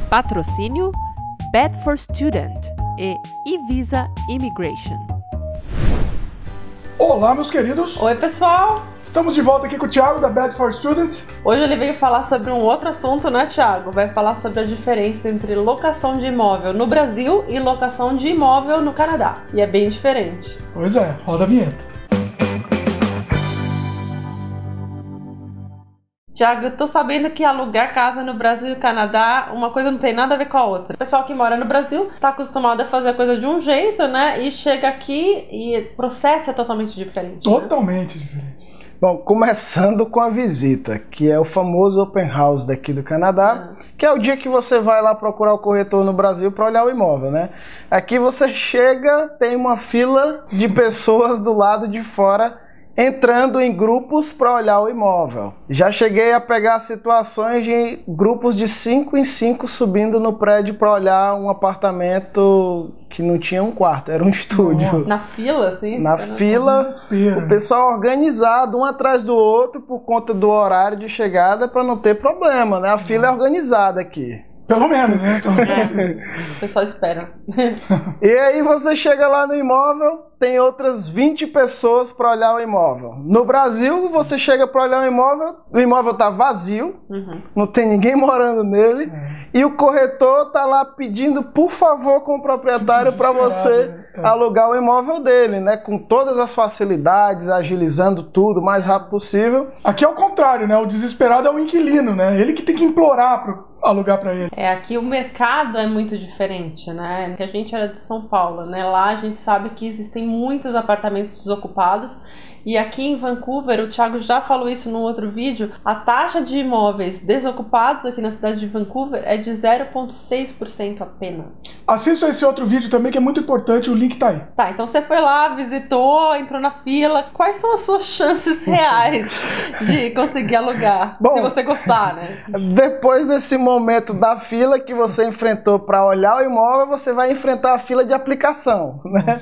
Patrocínio Bad for Student e eVisa Immigration. Olá, meus queridos! Oi, pessoal! Estamos de volta aqui com o Thiago, da Bad for Student. Hoje ele veio falar sobre um outro assunto, né, Thiago? Vai falar sobre a diferença entre locação de imóvel no Brasil e locação de imóvel no Canadá. E é bem diferente. Pois é, roda a vinheta. Thiago, eu tô sabendo que alugar casa no Brasil e no Canadá, uma coisa não tem nada a ver com a outra. O pessoal que mora no Brasil tá acostumado a fazer a coisa de um jeito, né? E chega aqui e o processo é totalmente diferente. Totalmente diferente. Bom, começando com a visita, que é o famoso open house daqui do Canadá, que é o dia que você vai lá procurar o corretor no Brasil para olhar o imóvel, né? Aqui você chega, tem uma fila de pessoas do lado de fora entrando em grupos para olhar o imóvel. Já cheguei a pegar situações de grupos de 5 em 5 subindo no prédio para olhar um apartamento que não tinha um quarto, era um estúdio. Nossa. Na fila, assim? Na fila, o pessoal organizado, um atrás do outro, por conta do horário de chegada, para não ter problema, né? A fila é organizada aqui. Pelo menos, né? O pessoal espera. E aí você chega lá no imóvel, tem outras 20 pessoas para olhar o imóvel. No Brasil, você chega para olhar o imóvel tá vazio, não tem ninguém morando nele, e o corretor tá lá pedindo, por favor, com o proprietário para você alugar o imóvel dele, né? Com todas as facilidades, agilizando tudo o mais rápido possível. Aqui é o contrário, né? O desesperado é o inquilino, né? Ele que tem que implorar para alugar para ele. Aqui o mercado é muito diferente, né? Porque a gente era de São Paulo, né? Lá a gente sabe que existem muitos apartamentos desocupados. E aqui em Vancouver, o Thiago já falou isso no outro vídeo, a taxa de imóveis desocupados aqui na cidade de Vancouver é de 0,6% apenas. Assista esse outro vídeo também, que é muito importante, o link tá aí. Tá, então você foi lá, visitou, entrou na fila. Quais são as suas chances reais de conseguir alugar? Bom, se você gostar, né? Depois desse momento da fila que você enfrentou para olhar o imóvel, você vai enfrentar a fila de aplicação, né?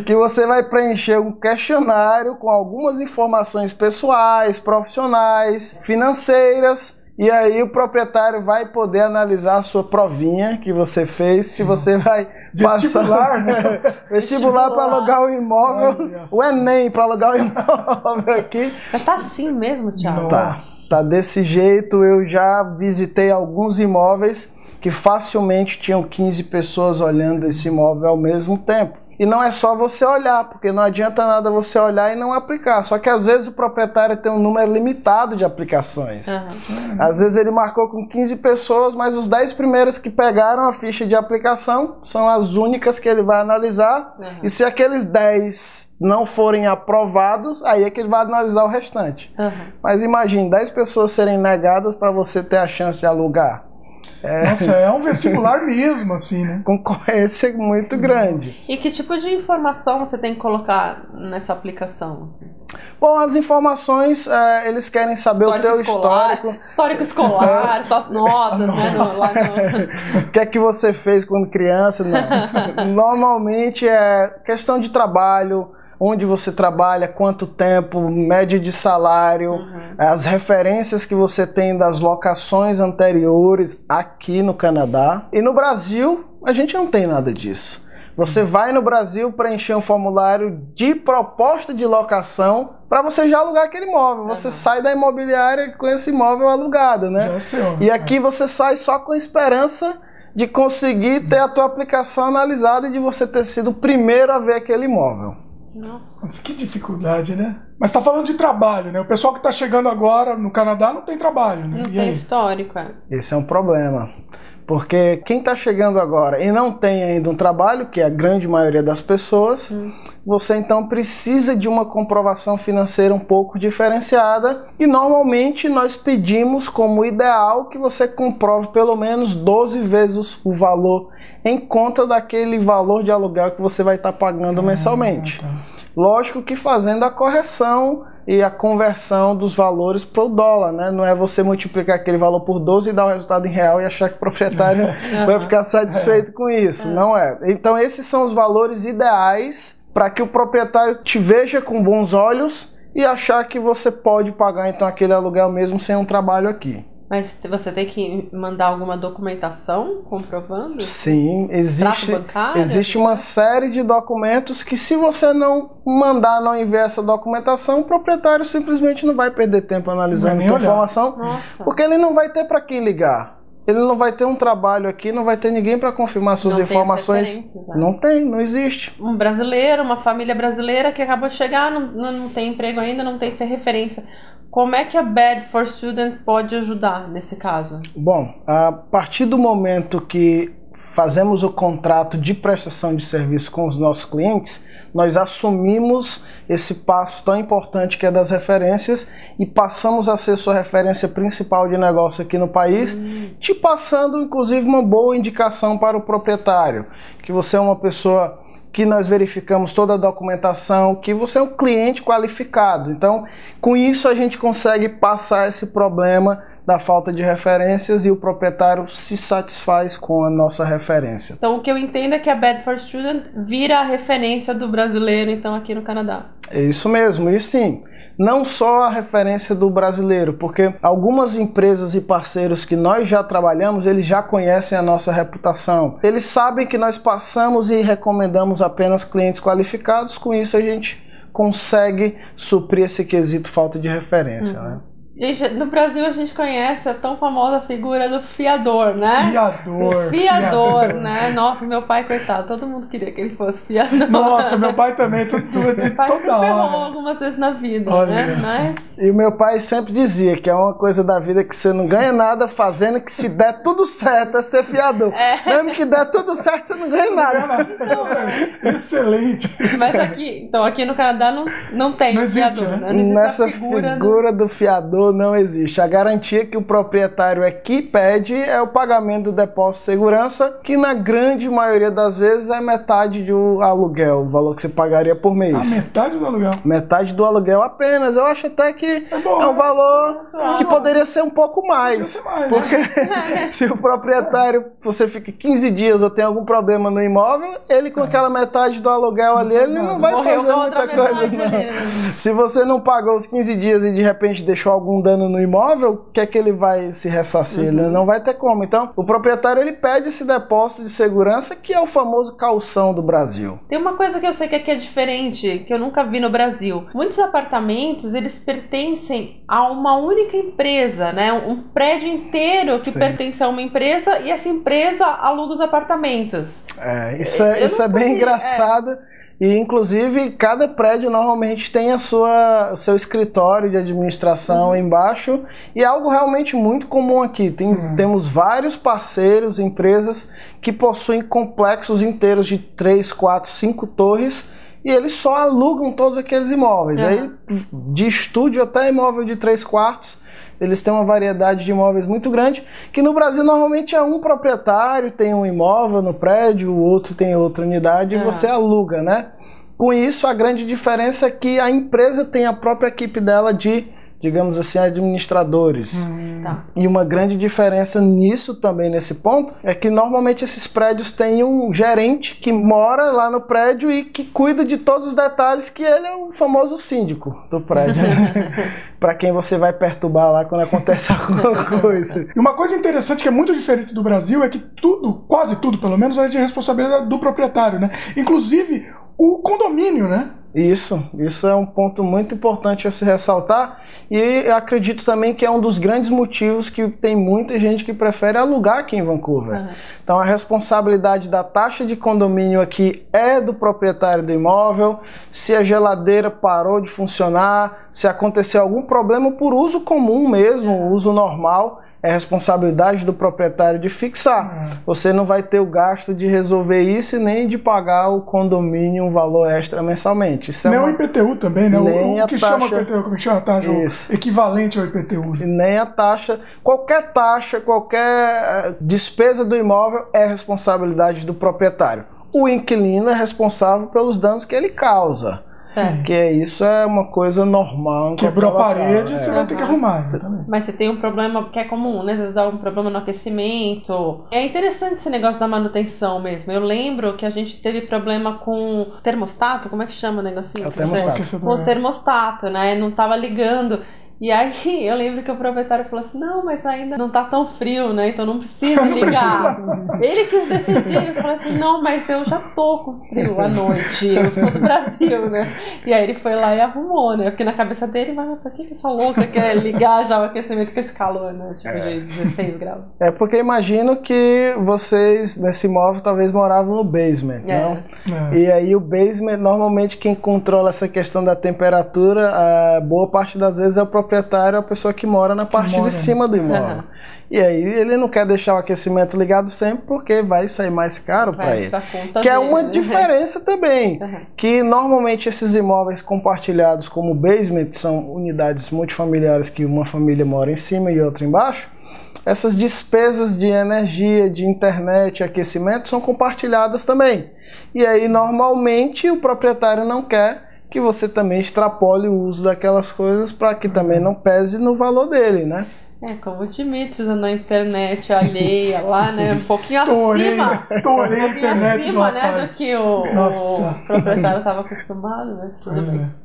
Que você vai preencher um questionário com algumas informações pessoais, profissionais, financeiras. E aí o proprietário vai poder analisar a sua provinha que você fez, se você vai vestibular, né? Vestibular para alugar o imóvel, o Enem para alugar o imóvel aqui. Já tá assim mesmo, Thiago? Tá desse jeito. Eu já visitei alguns imóveis que facilmente tinham 15 pessoas olhando esse imóvel ao mesmo tempo. E não é só você olhar, porque não adianta nada você olhar e não aplicar. Só que às vezes o proprietário tem um número limitado de aplicações. Às vezes ele marcou com 15 pessoas, mas os 10 primeiros que pegaram a ficha de aplicação são as únicas que ele vai analisar. E se aqueles 10 não forem aprovados, aí é que ele vai analisar o restante. Mas imagine, 10 pessoas serem negadas para você ter a chance de alugar. Nossa, é um vestibular mesmo, assim, né? Concorrência muito grande. E que tipo de informação você tem que colocar nessa aplicação? Assim? Bom, as informações, eles querem saber o teu histórico. Histórico escolar, suas notas, né? O que é que você fez quando criança? Não. Normalmente é questão de trabalho, onde você trabalha, quanto tempo, média de salário, as referências que você tem das locações anteriores aqui no Canadá. E no Brasil, a gente não tem nada disso. Você vai no Brasil preencher um formulário de proposta de locação para você já alugar aquele imóvel. Você sai da imobiliária com esse imóvel alugado, né? E aqui você sai só com a esperança de conseguir ter a tua aplicação analisada e de você ter sido o primeiro a ver aquele imóvel. Nossa, que dificuldade, né? Mas tá falando de trabalho, né? O pessoal que tá chegando agora no Canadá não tem trabalho, né? Não tem histórico, Esse é um problema. Porque quem tá chegando agora e não tem ainda um trabalho, que é a grande maioria das pessoas, você então precisa de uma comprovação financeira um pouco diferenciada. E normalmente nós pedimos como ideal que você comprove pelo menos 12 vezes o valor em conta daquele valor de aluguel que você vai estar pagando mensalmente. Lógico que fazendo a correção e a conversão dos valores para o dólar, né? Não é você multiplicar aquele valor por 12 e dar o resultado em real e achar que o proprietário vai ficar satisfeito com isso. Não é. Então esses são os valores ideais para que o proprietário te veja com bons olhos e achar que você pode pagar então aquele aluguel mesmo sem um trabalho aqui. Mas você tem que mandar alguma documentação comprovando? Sim, existe bancário, uma série de documentos que, se você não mandar, não enviar essa documentação, o proprietário simplesmente não vai perder tempo analisando a informação, porque ele não vai ter para quem ligar. Ele não vai ter um trabalho aqui, não vai ter ninguém para confirmar suas informações. Não tem, não existe. Um brasileiro, uma família brasileira que acabou de chegar, não tem emprego ainda, não tem referência. Como é que a Bad for Student pode ajudar nesse caso? Bom, a partir do momento que fazemos o contrato de prestação de serviço com os nossos clientes, nós assumimos esse passo tão importante que é das referências e passamos a ser sua referência principal de negócio aqui no país, te passando inclusive uma boa indicação para o proprietário, que você é uma pessoa que nós verificamos toda a documentação, que você é um cliente qualificado. Então, com isso a gente consegue passar esse problema da falta de referências e o proprietário se satisfaz com a nossa referência. Então, o que eu entendo é que a Bad for Student vira a referência do brasileiro, então, aqui no Canadá. É isso mesmo, e sim, não só a referência do brasileiro, porque algumas empresas e parceiros que nós já trabalhamos, eles já conhecem a nossa reputação. Eles sabem que nós passamos e recomendamos apenas clientes qualificados, com isso a gente consegue suprir esse quesito falta de referência, né? Gente, no Brasil a gente conhece a tão famosa figura do fiador, né? Fiador, né? Nossa, meu pai, coitado, todo mundo queria que ele fosse fiador. Nossa, meu pai também, meu pai se ferrou algumas vezes na vida, né? Mas... E o meu pai sempre dizia que é uma coisa da vida que você não ganha nada fazendo, que se der tudo certo é ser fiador. Mesmo que der tudo certo, você não ganha nada. Excelente. Mas aqui no Canadá não tem fiador, né? Não existe nessa figura do fiador não existe. A garantia que o proprietário aqui pede é o pagamento do depósito de segurança, que na grande maioria das vezes é metade do aluguel, o valor que você pagaria por mês. A metade do aluguel? Metade do aluguel apenas. Eu acho até que é um valor que poderia ser um pouco mais. Porque se o proprietário, você fica 15 dias ou tem algum problema no imóvel, ele com aquela metade do aluguel ali, ele não vai fazer muita coisa. Não. Se você não pagou os 15 dias e de repente deixou algum dano no imóvel, o que é que ele vai se ressarcir? Ele não vai ter como. Então, o proprietário ele pede esse depósito de segurança, que é o famoso calção do Brasil. Tem uma coisa que eu sei que aqui é diferente, que eu nunca vi no Brasil. Muitos apartamentos, eles pertencem a uma única empresa, né? Um prédio inteiro que pertence a uma empresa e essa empresa aluga os apartamentos. Isso é bem engraçado. E, inclusive, cada prédio normalmente tem o seu escritório de administração embaixo, e é algo realmente muito comum aqui. Temos vários parceiros, empresas que possuem complexos inteiros de 3, 4, 5 torres, e eles só alugam todos aqueles imóveis. Aí, de estúdio até imóvel de 3 quartos, eles têm uma variedade de imóveis muito grande, que no Brasil normalmente é um proprietário, tem um imóvel no prédio, o outro tem outra unidade e você aluga, né? Com isso, a grande diferença é que a empresa tem a própria equipe dela de, digamos assim, administradores. E uma grande diferença nisso também, nesse ponto, é que normalmente esses prédios têm um gerente que mora lá no prédio e que cuida de todos os detalhes, que ele é o famoso síndico do prédio. Para quem você vai perturbar lá quando acontece alguma coisa. E uma coisa interessante que é muito diferente do Brasil é que tudo, quase tudo pelo menos, é de responsabilidade do proprietário, né? Inclusive o condomínio, né? Isso é um ponto muito importante a se ressaltar, e eu acredito também que é um dos grandes motivos que tem muita gente que prefere alugar aqui em Vancouver. Então a responsabilidade da taxa de condomínio aqui é do proprietário do imóvel. Se a geladeira parou de funcionar, se aconteceu algum problema por uso comum mesmo, uso normal, é responsabilidade do proprietário de fixar. Você não vai ter o gasto de resolver isso e nem de pagar o condomínio um valor extra mensalmente. Isso nem o IPTU também, né? Nem o que chama IPTU, como é que chama a taxa? Equivalente ao IPTU. E nem a taxa, qualquer despesa do imóvel é responsabilidade do proprietário. O inquilino é responsável pelos danos que ele causa. Porque isso é uma coisa normal. Quebrou a parede, você vai ter que arrumar. Mas você tem um problema que é comum, né? Às vezes dá um problema no aquecimento. É interessante esse negócio da manutenção mesmo. Eu lembro que a gente teve problema com termostato. Como é que chama o negocinho? É o termostato. Com o termostato, né? Não tava ligando. E aí eu lembro que o proprietário falou assim, não, mas ainda não tá tão frio, né? Então não precisa ligar. Ele quis decidir, ele falou assim, não, mas eu já tô com frio à noite, eu sou do Brasil, né? E aí ele foi lá e arrumou, né? Porque na cabeça dele, mas por que essa louca quer ligar já o aquecimento com esse calor, né? Tipo de 16 graus. É porque imagino que vocês nesse imóvel talvez moravam no basement, não? E aí o basement, normalmente quem controla essa questão da temperatura, a boa parte das vezes é o proprietário, a pessoa que mora na parte de cima do imóvel. E aí ele não quer deixar o aquecimento ligado sempre porque vai sair mais caro para ele. Que é uma diferença também, que normalmente esses imóveis compartilhados como basement são unidades multifamiliares que uma família mora em cima e outra embaixo. Essas despesas de energia, de internet, aquecimento são compartilhadas também. E aí normalmente o proprietário não quer que você também extrapole o uso daquelas coisas para que também não pese no valor dele, né? É, como o Dimitri usando a internet alheia lá, né? Um pouquinho acima. Estourei a internet acima, né? Do que o proprietário estava acostumado, né?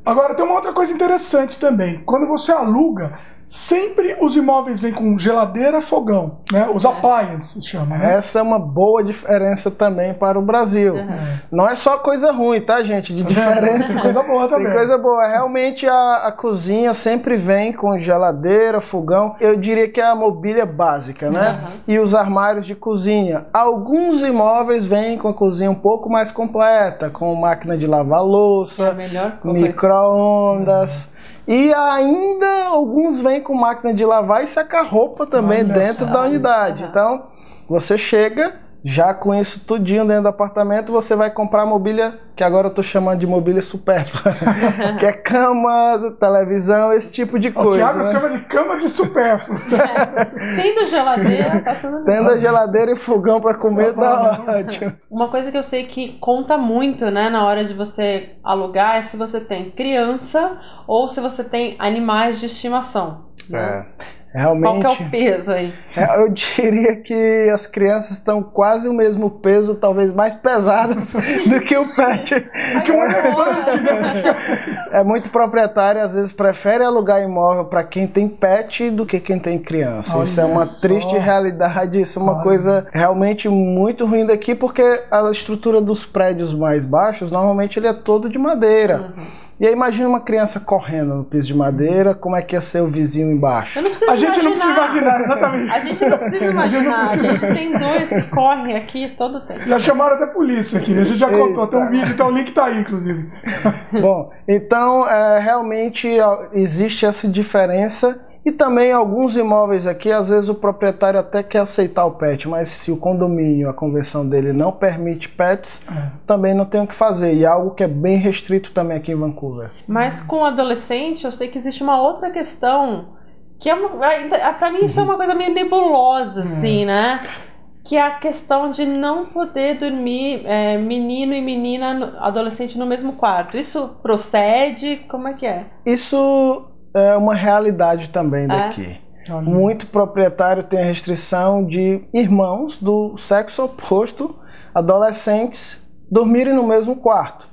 Agora, tem uma outra coisa interessante também. Quando você aluga, sempre os imóveis vêm com geladeira, fogão, né? Os appliances chama, né? Essa é uma boa diferença também para o Brasil. Não é só coisa ruim, tá, gente? De diferença. Coisa boa também. Tem coisa boa. Realmente a cozinha sempre vem com geladeira, fogão. Eu diria que é a mobília básica, né? E os armários de cozinha. Alguns imóveis vêm com a cozinha um pouco mais completa, com máquina de lavar louça, micro-ondas. E ainda alguns vêm com máquina de lavar e secar roupa também dentro da unidade. Então, você chega já com isso tudinho dentro do apartamento, você vai comprar mobília, que agora eu tô chamando de mobília supérflua, que é cama, televisão, esse tipo de coisa. O Thiago né? chama de cama de supérfluo. Tendo geladeira, tá tudo bem. Tendo a geladeira e fogão para comer, tá ótimo. Uma coisa que eu sei que conta muito, né, na hora de você alugar é se você tem criança ou se você tem animais de estimação. Né? Realmente, qual que é o peso aí? Eu diria que as crianças estão quase o mesmo peso, talvez mais pesadas do que o pet. Que um elefante, né? É muito proprietário, às vezes prefere alugar imóvel para quem tem pet do que quem tem criança. Isso é uma triste realidade, isso é uma coisa realmente muito ruim daqui, porque a estrutura dos prédios mais baixos, normalmente ele é todo de madeira. E aí imagina uma criança correndo no piso de madeira, como é que ia ser o vizinho embaixo? A gente não precisa imaginar, exatamente. A gente não precisa imaginar. A gente tem dois que correm aqui todo tempo. Já chamaram até a polícia aqui, a gente já contou. Tem um vídeo, então o link tá aí, inclusive. Bom, então realmente existe essa diferença. E também alguns imóveis aqui, às vezes o proprietário até quer aceitar o pet, mas se o condomínio, a convenção dele não permite pets, também não tem o que fazer. E é algo que é bem restrito também aqui em Vancouver. Mas com adolescente, eu sei que existe uma outra questão, que pra mim isso é uma coisa meio nebulosa, assim, né? Que é a questão de não poder dormir menino e menina, adolescente no mesmo quarto. Isso procede? Como é que é? Isso é uma realidade também daqui. Muito proprietário tem a restrição de irmãos do sexo oposto, adolescentes, dormirem no mesmo quarto.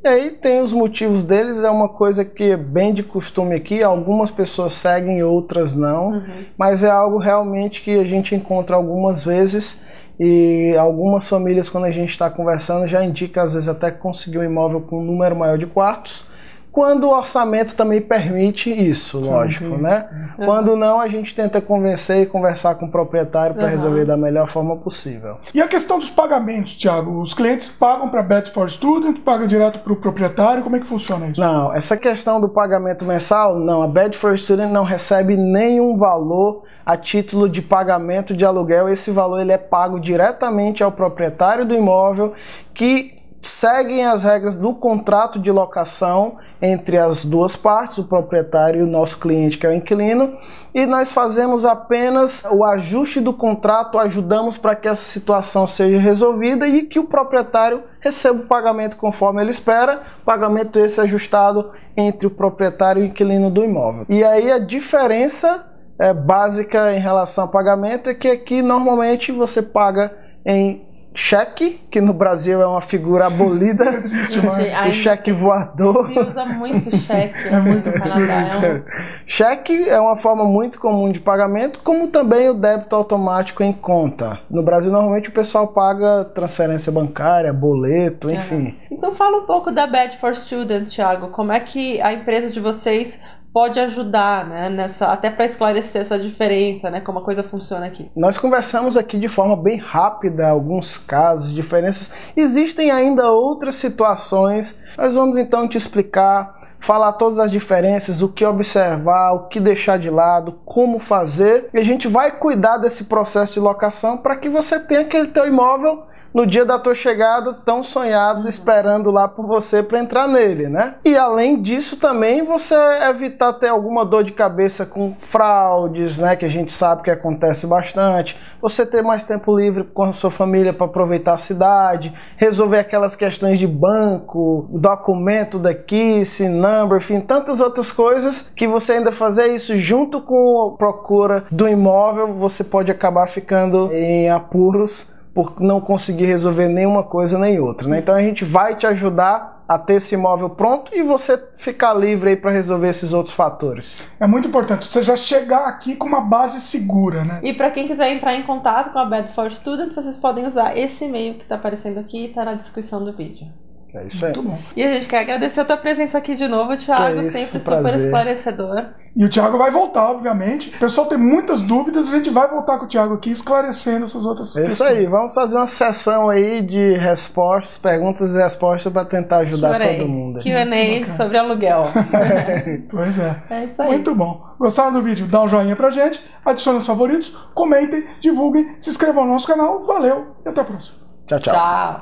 E aí tem os motivos deles, é uma coisa que é bem de costume aqui, algumas pessoas seguem, outras não, mas é algo realmente que a gente encontra algumas vezes e algumas famílias, quando a gente está conversando, já indica às vezes até conseguir um imóvel com um número maior de quartos, quando o orçamento também permite isso, lógico, né? Quando não, a gente tenta convencer e conversar com o proprietário para resolver da melhor forma possível. E a questão dos pagamentos, Thiago? Os clientes pagam para Bet for Student, pagam direto para o proprietário? Como é que funciona isso? Não, essa questão do pagamento mensal, não. A Bet for Student não recebe nenhum valor a título de pagamento de aluguel. Esse valor ele é pago diretamente ao proprietário do imóvel, que seguem as regras do contrato de locação entre as duas partes, o proprietário e o nosso cliente, que é o inquilino, e nós fazemos apenas o ajuste do contrato, ajudamos para que essa situação seja resolvida e que o proprietário receba o pagamento conforme ele espera, pagamento esse ajustado entre o proprietário e o inquilino do imóvel. E aí a diferença básica em relação ao pagamento é que aqui normalmente você paga em cheque, que no Brasil é uma figura abolida, o cheque voador. Se usa muito cheque É muito no Canadá. Cheque é uma forma muito comum de pagamento, como também o débito automático em conta. No Brasil, normalmente o pessoal paga transferência bancária, boleto, enfim. Então fala um pouco da Bad for Student, Thiago. Como é que a empresa de vocês pode ajudar, né, até para esclarecer essa diferença, né, como a coisa funciona aqui? Nós conversamos aqui de forma bem rápida alguns casos, diferenças. Existem ainda outras situações. Nós vamos então te explicar, falar todas as diferenças, o que observar, o que deixar de lado, como fazer. E a gente vai cuidar desse processo de locação para que você tenha aquele teu imóvel no dia da tua chegada, tão sonhado, esperando lá por você para entrar nele, né? E além disso também você evitar ter alguma dor de cabeça com fraudes, né? Que a gente sabe que acontece bastante. Você ter mais tempo livre com a sua família para aproveitar a cidade, resolver aquelas questões de banco, documento daqui, SIN number, enfim, tantas outras coisas que você ainda fazer isso junto com a procura do imóvel, você pode acabar ficando em apuros por não conseguir resolver nenhuma coisa nem outra, né? Então a gente vai te ajudar a ter esse imóvel pronto e você ficar livre aí para resolver esses outros fatores. É muito importante você já chegar aqui com uma base segura, né? E para quem quiser entrar em contato com a Bad for Student, vocês podem usar esse e-mail que está aparecendo aqui e está na descrição do vídeo. É isso aí. Muito bom. E a gente quer agradecer a tua presença aqui de novo, Thiago, sempre super esclarecedor. E o Thiago vai voltar, obviamente. O pessoal tem muitas dúvidas, a gente vai voltar com o Thiago aqui esclarecendo essas outras questões. Isso aí, vamos fazer uma sessão aí de respostas, perguntas e respostas para tentar ajudar todo mundo. Q&A sobre aluguel. Pois é. É isso aí. Muito bom. Gostaram do vídeo? Dá um joinha pra gente, adicione os favoritos, comentem, divulguem, se inscrevam no nosso canal. Valeu e até a próxima. Tchau, tchau. Tchau.